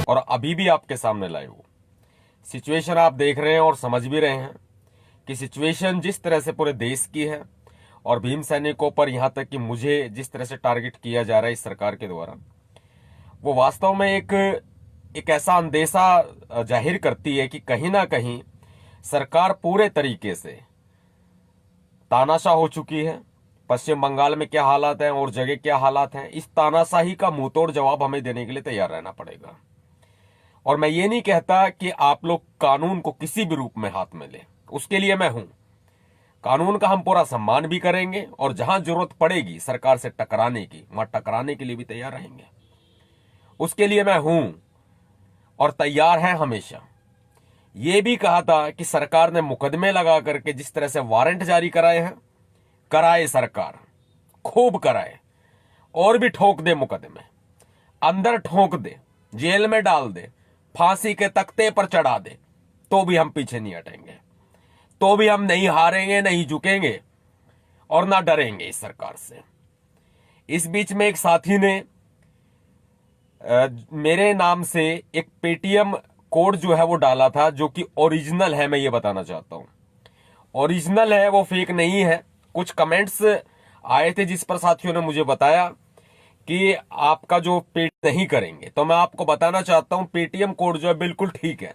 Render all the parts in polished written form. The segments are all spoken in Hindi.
और अभी भी आपके सामने लाइव हूं। सिचुएशन आप देख रहे हैं और समझ भी रहे हैं कि सिचुएशन जिस तरह से पूरे देश की है और भीम सैनिकों पर यहां तक कि मुझे जिस तरह से टारगेट किया जा रहा है इस सरकार के द्वारा, वो वास्तव में एक ऐसा अंदेशा जाहिर करती है कि कहीं ना कहीं सरकार पूरे तरीके से तानाशाह हो चुकी है। पश्चिम बंगाल में क्या हालात हैं और जगह क्या हालात हैं, इस तानाशाही का मुंहतोड़ जवाब हमें देने के लिए तैयार रहना पड़ेगा। और मैं ये नहीं कहता कि आप लोग कानून को किसी भी रूप में हाथ में लें, उसके लिए मैं हूं। कानून का हम पूरा सम्मान भी करेंगे और जहां जरूरत पड़ेगी सरकार से टकराने की, वहां टकराने के लिए भी तैयार रहेंगे। उसके लिए मैं हूं और तैयार है हमेशा। यह भी कहा था कि सरकार ने मुकदमे लगा करके जिस तरह से वारंट जारी कराए हैं, कराए सरकार, खूब कराए, और भी ठोक दे मुकदमे, अंदर ठोक दे, जेल में डाल दे, फांसी के तख्ते पर चढ़ा दे, तो भी हम पीछे नहीं हटेंगे, तो भी हम नहीं हारेंगे, नहीं झुकेंगे और ना डरेंगे इस सरकार से। इस बीच में एक साथी ने मेरे नाम से एक पेटीएम कोड जो है वो डाला था, जो कि ओरिजिनल है। मैं ये बताना चाहता हूं, ओरिजिनल है, वो फेक नहीं है। कुछ कमेंट्स आए थे जिस पर साथियों ने मुझे बताया कि आपका जो पेट नहीं करेंगे, तो मैं आपको बताना चाहता हूं पेटीएम कोड जो है बिल्कुल ठीक है।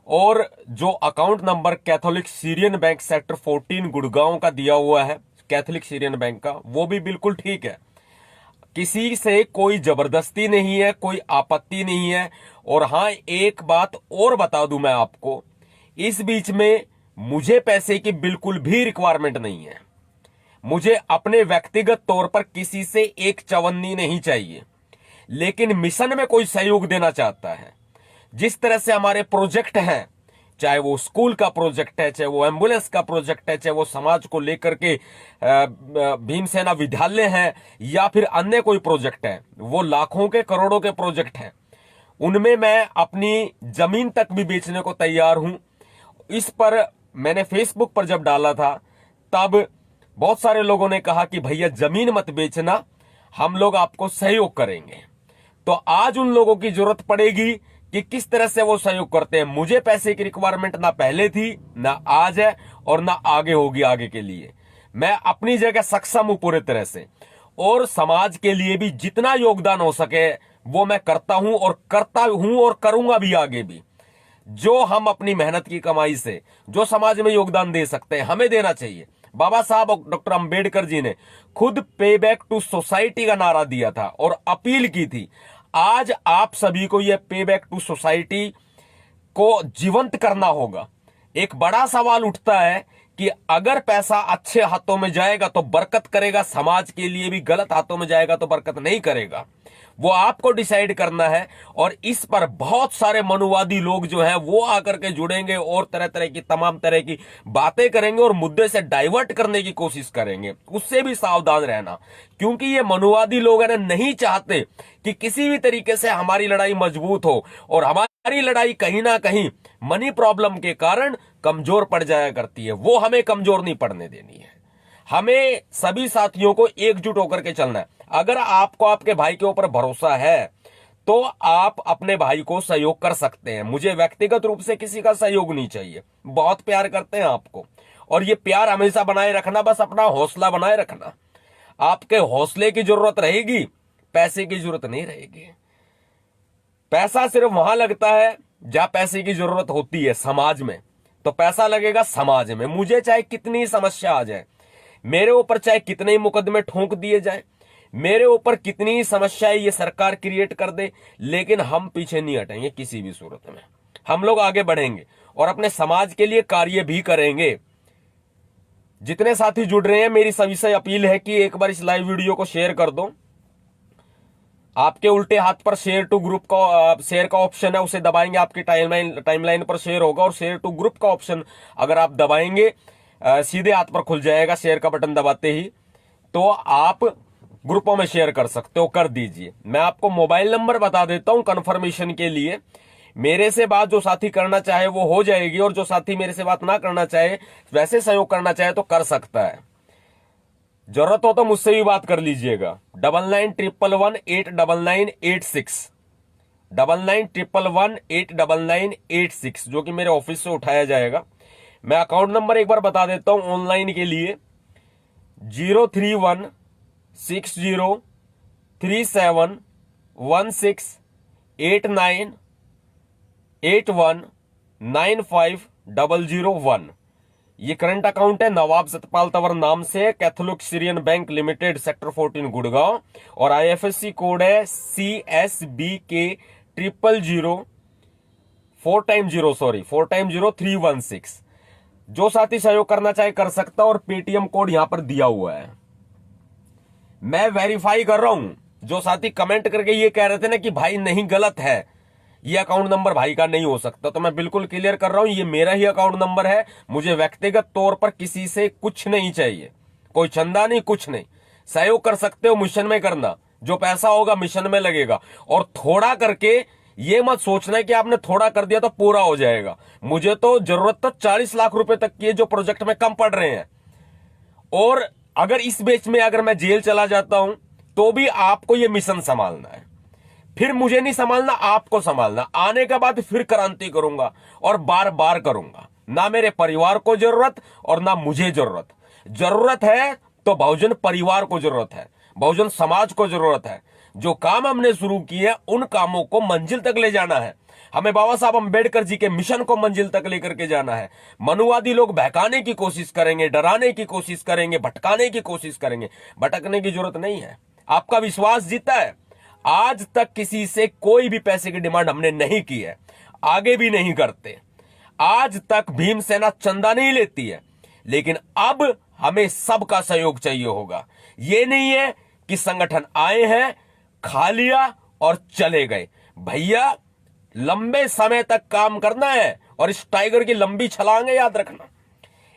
और जो account number Catholic Syrian bank sector 14 Gurgaon का दिया हुआ है, कैथोलिक सीरियन बैंक का, वो भी बिल्कुल ठीक है। किसी से कोई जबरदस्ती नहीं है, कोई आपत्ति नहीं है। और हां, एक बात और बता दूं मैं आपको, इस बीच में मुझे पैसे की बिल्कुल भी रिक्वायरमेंट नहीं है। मुझे अपने व्यक्तिगत तौर पर किसी से एक चवन्नी नहीं चाहिए, लेकिन मिशन में कोई सहयोग देना चाहता है, जिस तरह से हमारे प्रोजेक्ट हैं, चाहे वो स्कूल का प्रोजेक्ट है, चाहे वो एम्बुलेंस का प्रोजेक्ट है, चाहे वो समाज को लेकर के भीमसेना विद्यालय है, या फिर अन्य कोई प्रोजेक्ट है, वो लाखों के करोड़ों के प्रोजेक्ट हैं, उनमें मैं अपनी जमीन तक भी बेचने को तैयार हूं। इस पर मैंने फेसबुक पर जब डाला था, तब बहुत सारे लोगों ने कहा कि भैया जमीन मत बेचना, हम लोग आपको सहयोग करेंगे। तो आज उन लोगों की जरूरत पड़ेगी कि किस तरह से वो सहयोग करते हैं। मुझे पैसे की रिक्वायरमेंट ना पहले थी, ना आज है और ना आगे होगी आगे के लिए। मैं अपनी जगह सक्षम हूं पूरे तरह से, और समाज के लिए भी जितना योगदान हो सके वो मैं करता हूं और करूंगा भी आगे भी। जो हम अपनी मेहनत की कमाई से जो समाज में योगदान दे सकते हैं, हमें देना चाहिए। बाबा साहब डॉक्टर अंबेडकर जी ने खुद पे बैक टू सोसाइटी का नारा दिया था और अपील की थी। आज आप सभी को यह पे बैक टू सोसाइटी को जीवंत करना होगा। एक बड़ा सवाल उठता है कि अगर पैसा अच्छे हाथों में जाएगा तो बरकत करेगा, समाज के लिए भी गलत हाथों में जाएगा तो बरकत नहीं करेगा। वो आपको डिसाइड करना है। और इस पर बहुत सारे मनुवादी लोग जो हैं वो आकर के जुड़ेंगे और तरह तरह की तमाम तरह की बातें करेंगे और मुद्दे से डाइवर्ट करने की कोशिश करेंगे। उससे भी सावधान रहना, क्योंकि ये मनुवादी लोग है ना, नहीं चाहते कि किसी भी तरीके से हमारी लड़ाई मजबूत हो, और हमारी लड़ाई कहीं ना कहीं मनी प्रॉब्लम के कारण कमजोर पड़ जाया करती है। वो हमें कमजोर नहीं पड़ने देनी है। हमें सभी साथियों को एकजुट होकर के चलना है। अगर आपको आपके भाई के ऊपर भरोसा है तो आप अपने भाई को सहयोग कर सकते हैं। मुझे व्यक्तिगत रूप से किसी का सहयोग नहीं चाहिए। बहुत प्यार करते हैं आपको, और ये प्यार हमेशा बनाए रखना, बस अपना हौसला बनाए रखना। आपके हौसले की जरूरत रहेगी, पैसे की जरूरत नहीं रहेगी। पैसा सिर्फ वहां लगता है जहां पैसे की जरूरत होती है, समाज में। तो पैसा लगेगा समाज में। मुझे चाहे कितनी समस्या आ जाए, मेरे ऊपर चाहे कितने ही मुकदमे ठोंक दिए जाए, मेरे ऊपर कितनी समस्याएं ये सरकार क्रिएट कर दे, लेकिन हम पीछे नहीं हटेंगे किसी भी सूरत में। हम लोग आगे बढ़ेंगे और अपने समाज के लिए कार्य भी करेंगे। जितने साथी जुड़ रहे हैं, मेरी सभी से अपील है कि एक बार इस लाइव वीडियो को शेयर कर दो। आपके उल्टे हाथ पर शेयर टू ग्रुप का शेयर का ऑप्शन है, उसे दबाएंगे, आपकी टाइमलाइन पर शेयर होगा। और शेयर टू ग्रुप का ऑप्शन अगर आप दबाएंगे, सीधे हाथ पर खुल जाएगा शेयर का बटन दबाते ही, तो आप ग्रुपों में शेयर कर सकते हो, कर दीजिए। मैं आपको मोबाइल नंबर बता देता हूं कंफर्मेशन के लिए। मेरे से बात जो साथी करना चाहे वो हो जाएगी, और जो साथी मेरे से बात ना करना चाहे, वैसे सहयोग करना चाहे तो कर सकता है। जरूरत हो तो मुझसे भी बात कर लीजिएगा। 9911189986 9911189986 जो कि मेरे ऑफिस से उठाया जाएगा। मैं अकाउंट नंबर एक बार बता देता हूं ऑनलाइन के लिए, 0316037168981950001। ये करंट अकाउंट है, नवाब सतपाल तंवर नाम से, Catholic Syrian bank limited, sector 14 Gurgaon, और IFSC कोड है CSBK 4x0316। जो साथी सहयोग करना चाहे कर सकता, और पेटीएम कोड यहां पर दिया हुआ है। मैं वेरीफाई कर रहा हूं। जो साथी कमेंट करके ये कह रहे थे ना कि भाई नहीं, गलत है, ये अकाउंट नंबर भाई का नहीं हो सकता, तो मैं बिल्कुल क्लियर कर रहा हूं, ये मेरा ही अकाउंट नंबर है। मुझे व्यक्तिगत तौर पर किसी से कुछ नहीं चाहिए, कोई चंदा नहीं, कुछ नहीं। सहयोग कर सकते हो मिशन में करना, जो पैसा होगा मिशन में लगेगा। और थोड़ा करके ये मत सोचना है कि आपने थोड़ा कर दिया तो पूरा हो जाएगा। मुझे तो जरूरत तो 40 लाख रुपए तक की है, जो प्रोजेक्ट में कम पड़ रहे हैं। और अगर इस बेच में अगर मैं जेल चला जाता हूं तो भी आपको ये मिशन संभालना है, फिर मुझे नहीं संभालना, आपको संभालना। आने के बाद फिर क्रांति करूंगा, और बार बार करूंगा। ना मेरे परिवार को जरूरत और ना मुझे जरूरत है तो बहुजन परिवार को जरूरत है, बहुजन समाज को जरूरत है। जो काम हमने शुरू किए उन कामों को मंजिल तक ले जाना है। हमें बाबा साहब अंबेडकर जी के मिशन को मंजिल तक लेकर के जाना है। मनुवादी लोग बहकाने की कोशिश करेंगे, डराने की कोशिश करेंगे, भटकाने की कोशिश करेंगे। भटकने की जरूरत नहीं है। आपका विश्वास जीता है। आज तक किसी से कोई भी पैसे की डिमांड हमने नहीं की है, आगे भी नहीं करते। आज तक भीमसेना चंदा नहीं लेती है, लेकिन अब हमें सबका सहयोग चाहिए होगा। यह नहीं है कि संगठन आए हैं, खा लिया और चले गए। भैया, लंबे समय तक काम करना है, और इस टाइगर की लंबी छलांग है, याद रखना।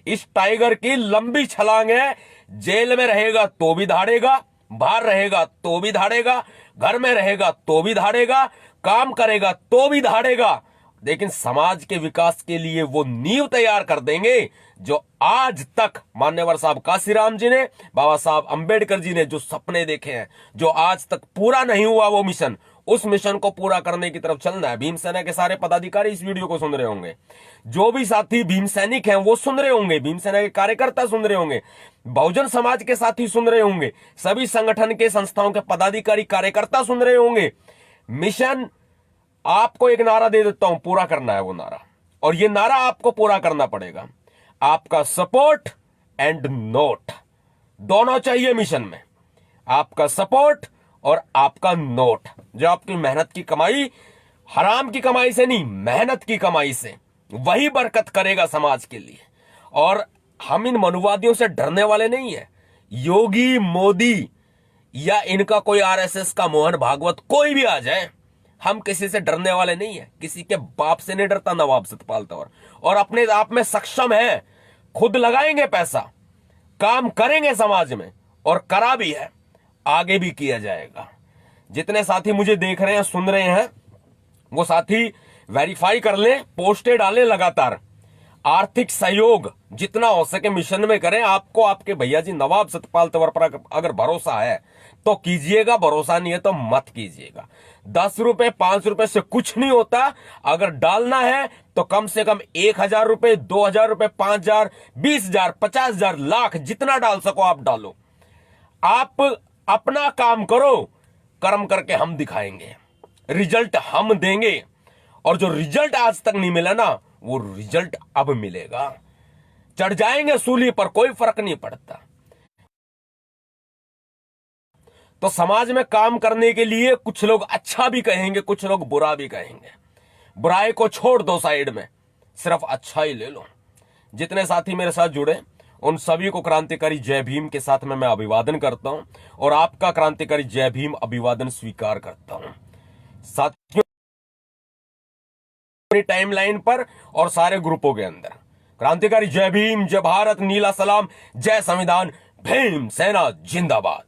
इस टाइगर की लंबी छलांग है। जेल में रहेगा तो भी धाड़ेगा, बाहर रहेगा तो भी धाड़ेगा, घर में रहेगा तो भी धाड़ेगा, काम करेगा तो भी धाड़ेगा। लेकिन समाज के विकास के लिए वो नींव तैयार कर देंगे जो आज तक मान्यवर साहब काशीराम जी ने, बाबा साहब अंबेडकर जी ने जो सपने देखे हैं, जो आज तक पूरा नहीं हुआ वो मिशन, उस मिशन को पूरा करने की तरफ चलना है। भीमसेना के सारे पदाधिकारी इस वीडियो को सुन रहे होंगे, जो भी साथी भीम सैनिक हैं वो सुन रहे होंगे, भीमसेना के कार्यकर्ता सुन रहे होंगे, बहुजन समाज के साथी सुन रहे होंगे, सभी संगठन के संस्थाओं के पदाधिकारी कार्यकर्ता सुन रहे होंगे। मिशन, आपको एक नारा दे देता हूं, पूरा करना है वो नारा, और ये नारा आपको पूरा करना पड़ेगा। आपका सपोर्ट एंड नोट दोनों चाहिए मिशन में। आपका सपोर्ट और आपका नोट, जो आपकी मेहनत की कमाई, हराम की कमाई से नहीं, मेहनत की कमाई से, वही बरकत करेगा समाज के लिए। और हम इन मनुवादियों से डरने वाले नहीं है। योगी, मोदी या इनका कोई RSS का मोहन भागवत कोई भी आ जाए, हम किसी से डरने वाले नहीं है। किसी के बाप से नहीं डरता नवाब सतपाल तंवर, और अपने आप में सक्षम है। खुद लगाएंगे पैसा, काम करेंगे समाज में, और करा भी है, आगे भी किया जाएगा। जितने साथी मुझे देख रहे हैं, सुन रहे हैं, वो साथी वेरीफाई कर लें, पोस्टें डालें लगातार। आर्थिक सहयोग जितना हो सके मिशन में करें। आपको आपके भैया जी नवाब सतपाल तंवर पर अगर भरोसा है तो कीजिएगा, भरोसा नहीं है तो मत कीजिएगा। 10 रुपए 5 रुपए से कुछ नहीं होता। अगर डालना है तो कम से कम 1000 रुपए, 2000 रुपए, 5000, 20,000, 50,000, लाख, जितना डाल सको आप डालो। आप अपना काम करो, कर्म करके हम दिखाएंगे, रिजल्ट हम देंगे। और जो रिजल्ट आज तक नहीं मिला ना, वो रिजल्ट अब मिलेगा। चढ़ जाएंगे सूली पर, कोई फर्क नहीं पड़ता। तो समाज में काम करने के लिए कुछ लोग अच्छा भी कहेंगे, कुछ लोग बुरा भी कहेंगे। बुराई को छोड़ दो साइड में, सिर्फ अच्छा ही ले लो। जितने साथी मेरे साथ जुड़े उन सभी को क्रांतिकारी जय भीम के साथ में मैं अभिवादन करता हूं, और आपका क्रांतिकारी जय भीम अभिवादन स्वीकार करता हूं। साथियों, टाइमलाइन पर और सारे ग्रुपों के अंदर क्रांतिकारी जय भीम, जय भारत, नीला सलाम, जय संविधान, भीम सेना जिंदाबाद।